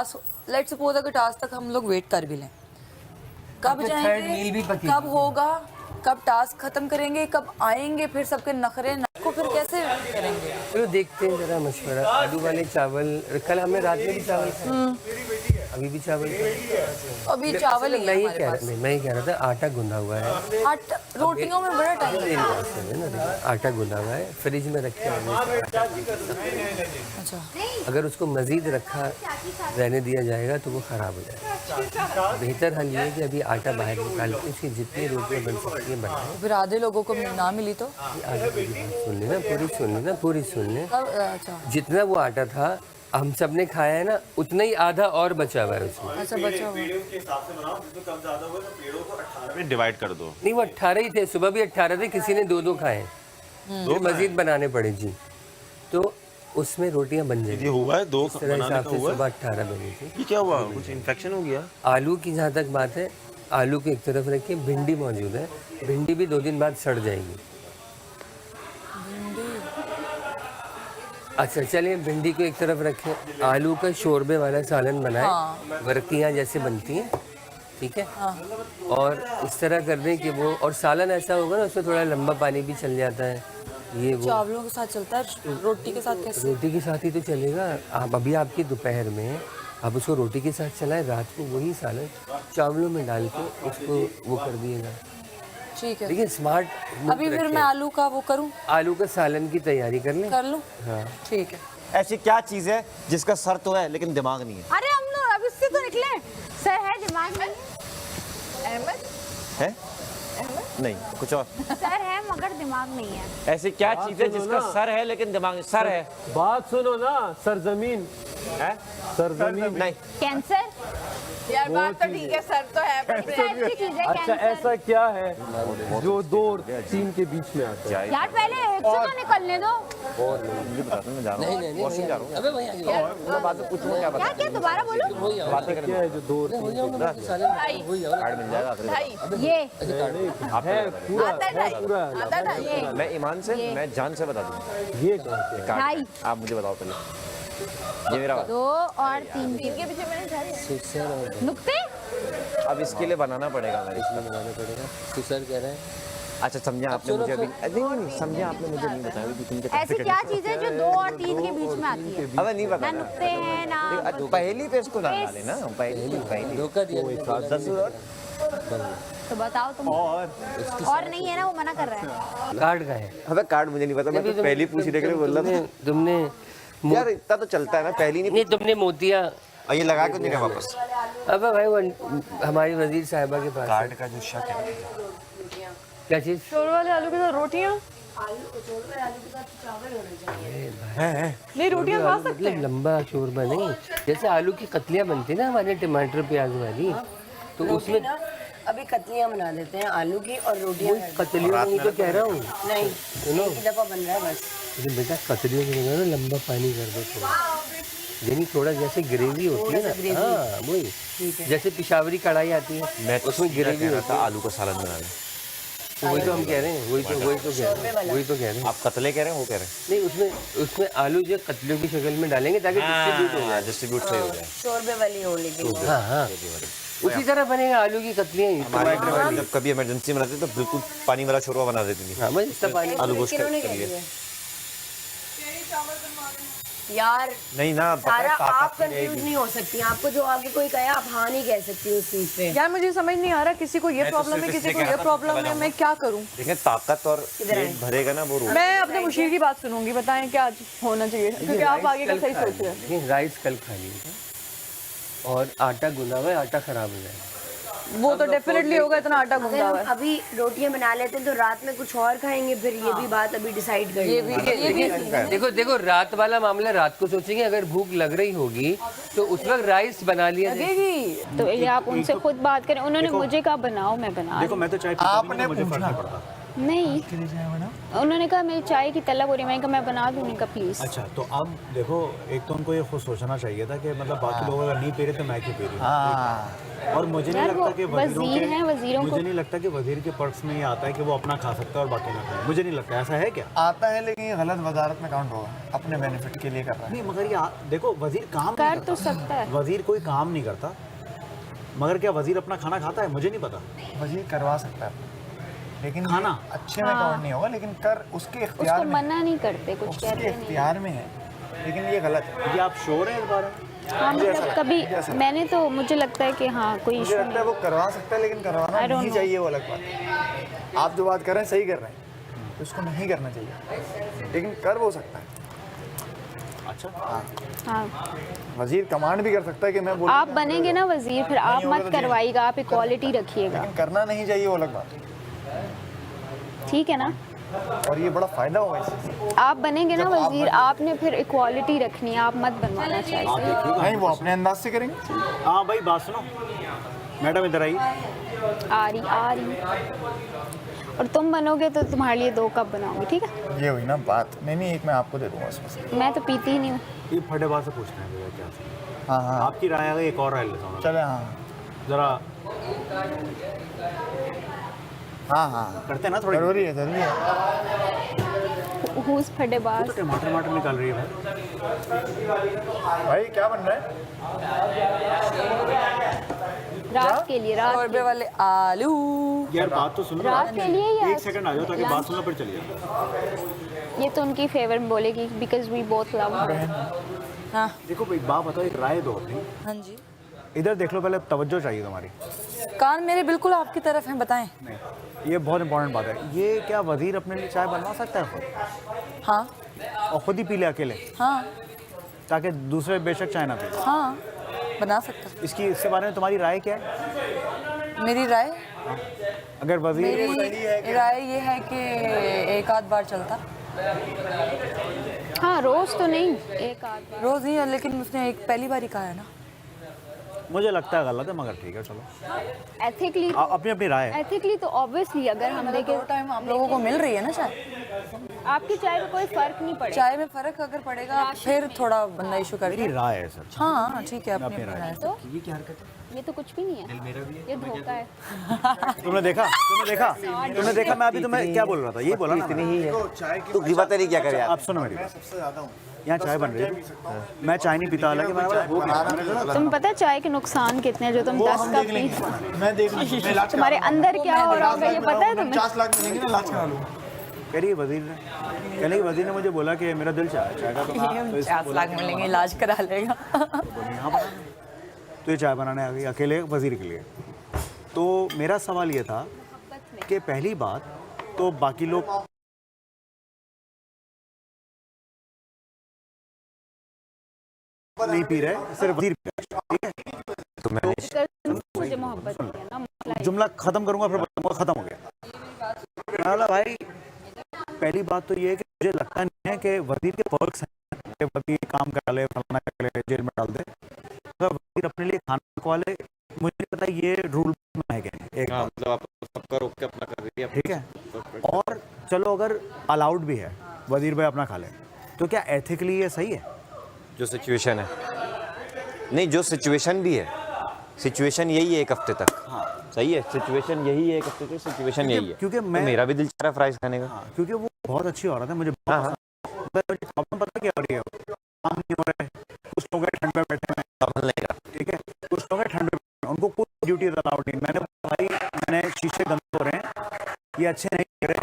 Task let's suppose अगर task तक हम लोग वेट कर भी लें, कब तो थर्ड मील भी जाएंगे, पकी कब होगा, कब टास्क खत्म करेंगे, कब आएंगे, फिर सबके नखरे को फिर कैसे करेंगे? चलो देखते हैं जरा मशवरा। आलू वाले चावल कल हमने रात में भी चावल खाए, अभी भी चावल खाए। अभी चावल ही है हमारे पास। मैं ही कह रहा था आटा गुंदा हुआ है, आटा रोटियों में बड़ा टाइम मेरी बात सुनिए ना, देखिए, आटा गुंदा हुआ है, फ्रिज में रखे हैं। अच्छा, अगर उसको मज़ीद रखा रहने दिया जाएगा तो वो ख़राब हो जाएगा। बेहतर हल ये है कि अभी आटा बाहर निकाल के उसकी जितनी रोटियाँ बन सकती हैं बनाएं। फिर आधे लोगों को ना मिली तो आधा मेरी बात सुन लेना, पूरी सुन ले। अच्छा जितना वो आटा था हम सब ने खाया है ना, उतना ही आधा और बचा हुआ है उसमें। अच्छा बचा हुआ। पेड़ों के हिसाब से बनाओ, जिसमें कम ज्यादा हुआ तो पेड़ों को 18 में डिवाइड कर दो। नहीं वो 18 ही थे, सुबह भी 18 थे, किसी ने 2-2 खाए, दो मजीद बनाने पड़े जी, तो उसमें रोटियां बन जाएगी। ये हुआ है 2 इस तरह बनाने हिसाब का से हुआ है। सुबह 18 बनी थी। ये क्या हुआ, कुछ इन्फेक्शन हो गया? आलू की जहाँ तक बात है, आलू को एक तरफ रखिए, भिंडी मौजूद है, भिंडी भी 2 दिन बाद सड़ जाएगी। अच्छा चलिए भिंडी को एक तरफ रखें, आलू का शोरबे वाला सालन बनाएं, वर्कियाँ जैसे बनती हैं, ठीक है। और इस तरह कर दें कि वो, और सालन ऐसा होगा ना उसमें थोड़ा लंबा पानी भी चल जाता है, ये वो चावलों के साथ चलता है, रोटी के साथ कैसे? रोटी के साथ ही तो चलेगा। आप अभी आपकी दोपहर में आप उसको रोटी के साथ चलाएं, रात को वही सालन चावलों में डाल के उसको वो कर दिएगा, ठीक है। देखिए स्मार्ट। अभी फिर मैं आलू का वो करूं, आलू का सालन की तैयारी कर लें। कर लूं? हाँ ठीक है। ऐसी क्या चीज है जिसका सर तो है लेकिन दिमाग नहीं है? अरे हम लोग अब इससे तो निकले, सर है दिमाग नहीं अहमद है नहीं कुछ और। सर है मगर दिमाग नहीं है। ऐसी क्या चीज है जिसका सर है लेकिन दिमाग नहीं? सर है, बात सुनो ना, सरजमीन है? सरजमीन नहीं। कैंसर? यार बात तो ठीक है, सर तो है पर ऐसी चीज है अच्छा कैंसर। ऐसा क्या है जो 2 और 3 के बीच में आता है? यार पहले एक से तो निकलने दो। मुझे बता मैं जा रहा हूँ, वॉशरूम जा रहा हूँ। अबे वही आ गया। मैं बात पूछूंगा क्या बता? क्या क्या दोबारा बोलो। बातें क्या करें, है जो 2 और 3 कार्ड मिल जाएगा आखिरी ढाई ये आप है? पूरा आता है, ढाई पूरा है। आता ढाई ये मैं ईमान से, मैं जान से बता दूंगा। ये कहाँ से है? कार्ड ढाई। आप मुझे बताओ पहले, ये मेरा बात। 2 और 3 तीन के पीछे मैंने ढाई सुसर और नुक्ते। अब इसके लिए बनाना पड़ेगा मेरे। बनाना पड़ेगा। सुसर कह रहे हैं। अच्छा समझा आपने मुझे अभी, नहीं समझा आपने मुझे नहीं बताया कि तुम क्या ऐसी क्या चीज है जो 2 और 3 के बीच में आती है? अबे नहीं ना पता। नुक्ते हैं ना पहली पे इसको डालना लेना, पहली धोखा दिया। तो बताओ तुम। और नहीं है ना, वो मना कर रहा है। कार्ड का है। अबे कार्ड मुझे नहीं पता, मैं तो पहली पूछ रही थी, बोल रहा था तुमने यार इतना तो चलता है ना, पहली नहीं। नहीं तुमने मोतिया, और ये लगा के नहीं रहा वापस। अबे भाई वो हमारी वजीर साहिबा के पास कार्ड का जो शक है, क्या चीज़ शोर वाले आलू के साथ रोटियां नहीं, रोटियां खा सकते हैं। लंबा शोरबा नहीं, जैसे आलू की कतलियाँ बनती है ना हमारे टमाटर प्याज वाली, तो उसमें अभी कतलियाँ बना देते हैं आलू की और रोटियाँ कतलियों में तो कह रहा हूँ, नहीं सुनो एक दफ़ा बन रहा है बस। लेकिन बेटा कतलियों में ना लंबा पानी कर दो थोड़ा, यानी थोड़ा जैसे ग्रेवी होती है ना, हाँ वही जैसे पिशावरी कढ़ाई आती है, मैं उसमें ग्रेवी रहा होती था है। आलू का सालन बनाने। तो वही तो हम कह रहे हैं, वही तो कह रहे हैं। आप कतले कह रहे हैं, वो कह रहे हैं? नहीं उसमें आलू जो कतलियों की शक्ल में डालेंगे ताकि डिस्ट्रीब्यूट हो जाए। डिस्ट्रीब्यूट सही हो जाए। शोरबे वाली हो लेकिन वो। हाँ उसी तरह बनेगा आलू की कतलियाँ ही। हमारे घर में जब कभी इमरजेंसी में रहते तो बिल्कुल पानी वाला छोरवा बना देती थी। हाँ बस इतना पानी। आलू गोश्त किन्होंने के कह लिए दिया? यार नहीं ना, पता है सारा आप ताकत कंफ्यूज रहेगी। नहीं हो सकती, आपको जो आगे कोई कहे आप हाँ नहीं कह सकती उस चीज पे। यार मुझे समझ नहीं आ रहा, किसी को ये मैं तो प्रॉब्लम है, सिर्फ किसी इसलिए को कह ये रहा था, प्रॉब्लम चला है, मैं क्या करूं? देखें ताकत और पेट भरेगा ना वो रोग। मैं अपने मुशीर की बात सुनूंगी, बताएं क्या होना चाहिए, क्योंकि आप आगे का सही सोच रहे हैं। हैं। राइस कल खा लीजिए और आटा गुना हुआ है, आटा खराब हो जाएगा। वो तो डेफिनेटली होगा, इतना आटा अगर गूंदा हम हुआ है। अभी रोटियां बना लेते हैं तो रात में कुछ और खाएंगे, फिर ये भी बात अभी डिसाइड कर लेंगे। देखो रात वाला मामला रात को सोचेंगे, अगर भूख लग रही होगी तो उस वक्त राइस बना लिया जाए। लगेगी तो ये आप उनसे खुद बात करें, उन्होंने मुझे कहा बनाओ, मैं बना देखो मैं तो चाय पीता भी नहीं, मुझे फर्क नहीं पड़ता। नहीं उन्होंने कहा मेरी चाय की तलब हो रही है, मैंने कहा मैं बना दूँ, उन्होंने कहा प्लीज़। अच्छा, तो अब देखो, एक तो उनको ये खुद सोचना चाहिए था कि मतलब बाकी लोग अगर नहीं पी रहे तो मैं क्यों पी रही हूँ। और मुझे नहीं यार लगता वो कि वज़ीर हैं, वज़ीरों को मुझे नहीं लगता कि वज़ीर के पर्स में ये आता है कि वो अपना खा सकता है और बाकी ना खाए। मुझे नहीं लगता, ऐसा है क्या? आता है, लेकिन ये गलत वजारत में काउंट होगा, अपने बेनिफिट के लिए कर रहा है। नहीं, मगर ये देखो, वज़ीर काम कर तो सकता है। वज़ीर कोई काम नहीं करता, मगर क्या वज़ीर अपना खाना खाता है? मुझे नहीं पता। वजीर करवा सकता है, लेकिन खाना अच्छे में काउंट नहीं होगा, लेकिन कर उसके इख्तियार उसको में, मना नहीं करते, कुछ उसके कहते नहीं। इख्तियार में है, लेकिन ये गलत है। ये आप श्योर हैं इस बारे में? हाँ मतलब कभी मैंने तो, मुझे लगता है कि हाँ कोई मुझे इशू लगता है वो करवा सकता है, लेकिन करवाना I don't नहीं know. चाहिए, वो अलग बात है। आप जो बात कर रहे हैं सही कर रहे हैं, उसको नहीं करना चाहिए, लेकिन कर वो सकता है। अच्छा, हाँ। वजीर कमांड भी कर सकता है कि मैं बोलूं, आप बनेंगे ना वज़ीर, फिर आप होगा मत तो करवाइएगा, आप इक्वालिटी रखिएगा, लेकिन करना नहीं चाहिए, वो अलग बात है। ठीक है ना? और ये बड़ा फायदा होगा इससे। आप बनेंगे ना वज़ीर, आपने फिर इक्वालिटी रखनी है, आप मत बनवाना चाहिए। नहीं, वो अपने अंदाज से करेंगे। हाँ भाई, बात सुनो, मैडम इधर आई। आ रही और तुम बनोगे तो तुम्हारे लिए 2 कप बनाऊंगी, ठीक है? ये हुई ना बात। नहीं, एक मैं आपको दे दूंगा उसमें। मैं तो पीती ही नहीं हूँ। ये फटेबाज से पूछते हैं भैया क्या सीन है? हाँ हाँ, आपकी राय आ गई, एक और राय लेता हूँ चले। हाँ जरा, हाँ हाँ, करते हैं ना थोड़ी। जरूरी है, जरूरी है। हुज फटेबाज। तो टमाटर निकाल रही है भाई। भाई क्या बन रहा है? रात के लिए, रात शोरबे वाले आलू। यार बात तो सुनो, रात के लिए या एक सेकंड आ जाओ ताकि बात सुनना फिर चलिए। ये तो उनकी फेवर में बोलेगी, because we both love her. हाँ देखो एक बात बताओ, एक राय दो अपनी। हाँ जी। इधर देख लो, पहले तवज्जो चाहिए तुम्हारी। कान मेरे बिल्कुल आपकी तरफ हैं, बताएं। नहीं, ये बहुत इंपॉर्टेंट बात है। ये क्या वज़ीर अपने लिए चाय बनवा सकता है खुद, हाँ और खुद ही पी ले अकेले, हाँ ताकि दूसरे बेशक चाय ना पी? हाँ बना सकता। इसके बारे में तुम्हारी राय क्या है? मेरी राय, अगर वज़ीर, मेरी राय ये है कि एक आध बार चलता। हाँ, रोज तो नहीं, एक आध बार। रोज नहीं, लेकिन उसने एक पहली बार ही कहा है ना। मुझे लगता है गलत है, मगर ठीक है, चलो एथिकली, अपनी अपनी राय है। एथिकली तो ऑब्वियसली अगर हम देखें, टाइम आप लोगों को मिल रही है ना चाय। आपकी चाय में कोई फर्क नहीं पड़ेगा। चाय में फर्क अगर पड़ेगा फिर थोड़ा बंदा इशू मेरी करेगा। राय है सर। हाँ ठीक है, अपनी अपनी राय। तो ये क्या हरकत है? ये तो कुछ भी नहीं है, ये धोखा है। तुमने देखा मैं अभी तुम्हें क्या बोल रहा था, यही बोला ना इतनी ही है तो गिबातें नहीं क्या करे आप सुनो मेरी बात। यहाँ चाय बन रही है, मैं चाय नहीं पीता, हालांकि मैं तुम्हें पता है चाय के नुकसान कितने हैं जो तुम 10 कप पी, मैं देख लूँ, तुम्हारे अंदर क्या हो रहा होगा ये पता है तुम्हें? 50 लाख मिलेंगे ना, इलाज करा लूँ। कह रही वज़ीर ने मुझे बोला कि मेरा दिल चाय का, तो 50 लाख मिलेंगे, इलाज करा लेगा। यहाँ बनाने, तो ये चाय बनाने आ गई अकेले वज़ीर के लिए। तो मेरा सवाल ये था कि पहली बात तो बाकी लोग नहीं पी रहे, सिर्फ वज़ीर पी रहा है, ठीक है? तो मैं मुझे मोहब्बत है ना, मसला ये। जुमला खत्म करूंगा, फिर बताऊंगा खत्म हो गया। मतलब भाई, पहली बात तो ये है कि मुझे लगता नहीं है कि वज़ीर के पर्क्स हैं कि वज़ीर काम करा ले, फलाना कर ले, जेल में डाल दे। अगर वज़ीर अपने लिए खाना खवा ले, मुझे नहीं पता ये रूल में है क्या नहीं। एक मतलब आप सबका रोक के अपना कर रही है, ठीक है। और चलो अगर अलाउड भी है वज़ीर भाई अपना खा ले, तो क्या एथिकली ये सही है? जो सिचुएशन है, नहीं जो सिचुएशन भी है, सिचुएशन यही है एक हफ्ते तक। हाँ सही है, सिचुएशन यही है एक हफ्ते तक, सिचुएशन यही है। क्योंकि तो मेरा भी दिल चाह रहा है फ्राइज खाने का। क्योंकि वो बहुत अच्छी औरत है, मुझे प्रॉब्लम पता क्या हो रही है, काम नहीं हो रहा है, कुछ लोग ठंड में बैठे हैं, संभल नहीं रहा, ठीक है, कुछ लोग ठंड में, उनको कोई ड्यूटी अलाउड नहीं। मैंने भाई, मैंने शीशे गंदे हो रहे हैं, ये अच्छे नहीं लग रहे,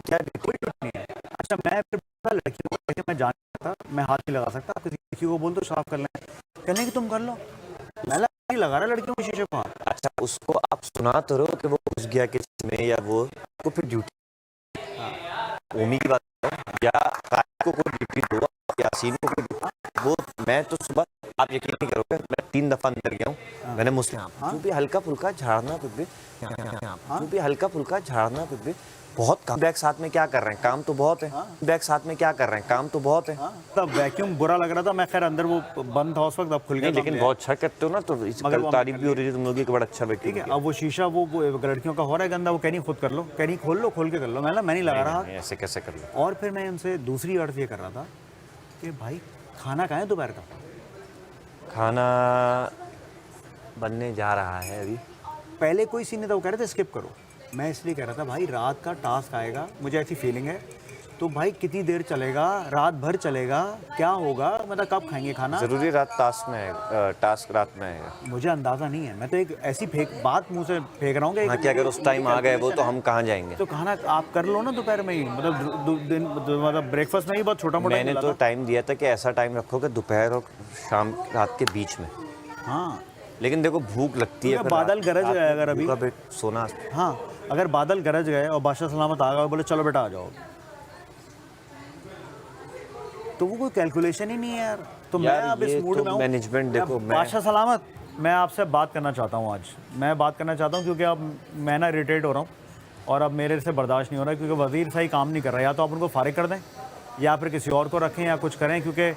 क्या कोई ड्यूटी नहीं है। अच्छा, मैं फिर लड़की को मैं जान सकता, मैं हाथ नहीं लगा सकता, आप किसी लड़की को बोल दो साफ कर लें, कहने कि तुम कर लो, मैं नहीं लगा रहा लड़कियों को शीशे को हाथ। अच्छा, उसको आप सुना तो रहो कि वो घुस गया किचन में, या वो को फिर ड्यूटी ओमी की बात करो, या को कोई ड्यूटी दो, यासीन को कोई, वो मैं तो सुबह, आप यकीन नहीं करोगे, मैं 3 दफा अंदर गया हूँ, मैंने मुस्लिम जो भी हल्का फुल्का झाड़ना फिर भी, जो भी हल्का फुल्का झाड़ना फिर भी, बहुत काम बैग साथ में क्या कर रहे हैं, काम तो बहुत है। बैग साथ में क्या कर रहे हैं, काम तो बहुत है। तब वैक्यूम बुरा लग रहा था, मैं खैर अंदर वो बंद था उस वक्त, अब खुल गया। नहीं, लेकिन बहुत अच्छा करते हो ना, तो इस मगर कल वो तारीफ भी हो रही थी तुम लोगों की कि बड़ा अच्छा ठीक है। वैक्यूम अब वो शीशा वो लड़कियों का हो रहा है गंदा, वो कह नहीं खुद कर लो, कह नहीं खोल लो, खोल के कर लो। मैं नहीं लगा रहा। ऐसे कैसे कर लो। और फिर मैं उनसे दूसरी अर्थ ये कर रहा था कि भाई खाना कहाँ है दोपहर का? खाना बनने जा रहा है अभी। पहले कोई सीन नहीं था, वो कह रहे थे स्किप करो। मैं इसलिए कह रहा था भाई रात का टास्क आएगा, मुझे ऐसी फीलिंग है, तो भाई कितनी देर चलेगा, रात भर चलेगा, क्या होगा, मतलब कब खाएंगे खाना? जरूरी रात टास्क में आएगा, टास्क रात में आएगा। मुझे अंदाज़ा नहीं है, मैं तो एक ऐसी बात मुंह से फेंक रहा हूँ कि हाँ, कि अगर उस टाइम आ गए वो तो हम कहाँ जाएंगे। तो खाना आप कर लो ना दोपहर में ही, मतलब ब्रेकफास्ट में ही बहुत छोटा मोटा। मैंने तो टाइम दिया था कि ऐसा टाइम रखो कि दोपहर और शाम रात के बीच में। हाँ, लेकिन देखो भूख लगती है, बादल गरज गए अगर अभी सोना। हाँ, अगर बादल गरज गए और बादशाह सलामत आ गए, बोले चलो बेटा आ जाओ, तो वो कोई कैलकुलेशन ही नहीं है यार। तो मैं अब इस मूड में हूँ। मैनेजमेंट देखो, बादशाह सलामत, मैं आपसे बात करना चाहता हूँ आज। मैं बात करना चाहता हूँ क्योंकि अब मैं ना इरिटेट हो रहा हूँ और अब मेरे से बर्दाश्त नहीं हो रहा, क्योंकि वज़ीर सही काम नहीं कर रहा। या तो आप उनको फारिग कर दें या फिर किसी और को रखें या कुछ करें, क्योंकि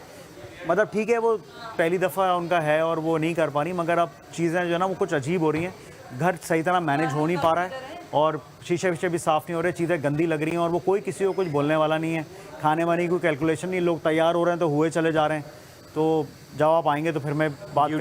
मतलब ठीक है वो पहली दफ़ा उनका है और वो नहीं कर पा रही, मगर अब चीज़ें जो है ना वो कुछ अजीब हो रही हैं। घर सही तरह मैनेज हो नहीं पा रहा है और शीशे वीशे भी साफ़ नहीं हो रहे, चीज़ें गंदी लग रही हैं और वो कोई किसी को कुछ बोलने वाला नहीं है। खाने वाने की कोई कैलकुलेशन नहीं, लोग तैयार हो रहे हैं तो हुए चले जा रहे हैं। तो जब आप आएंगे तो फिर मैं बात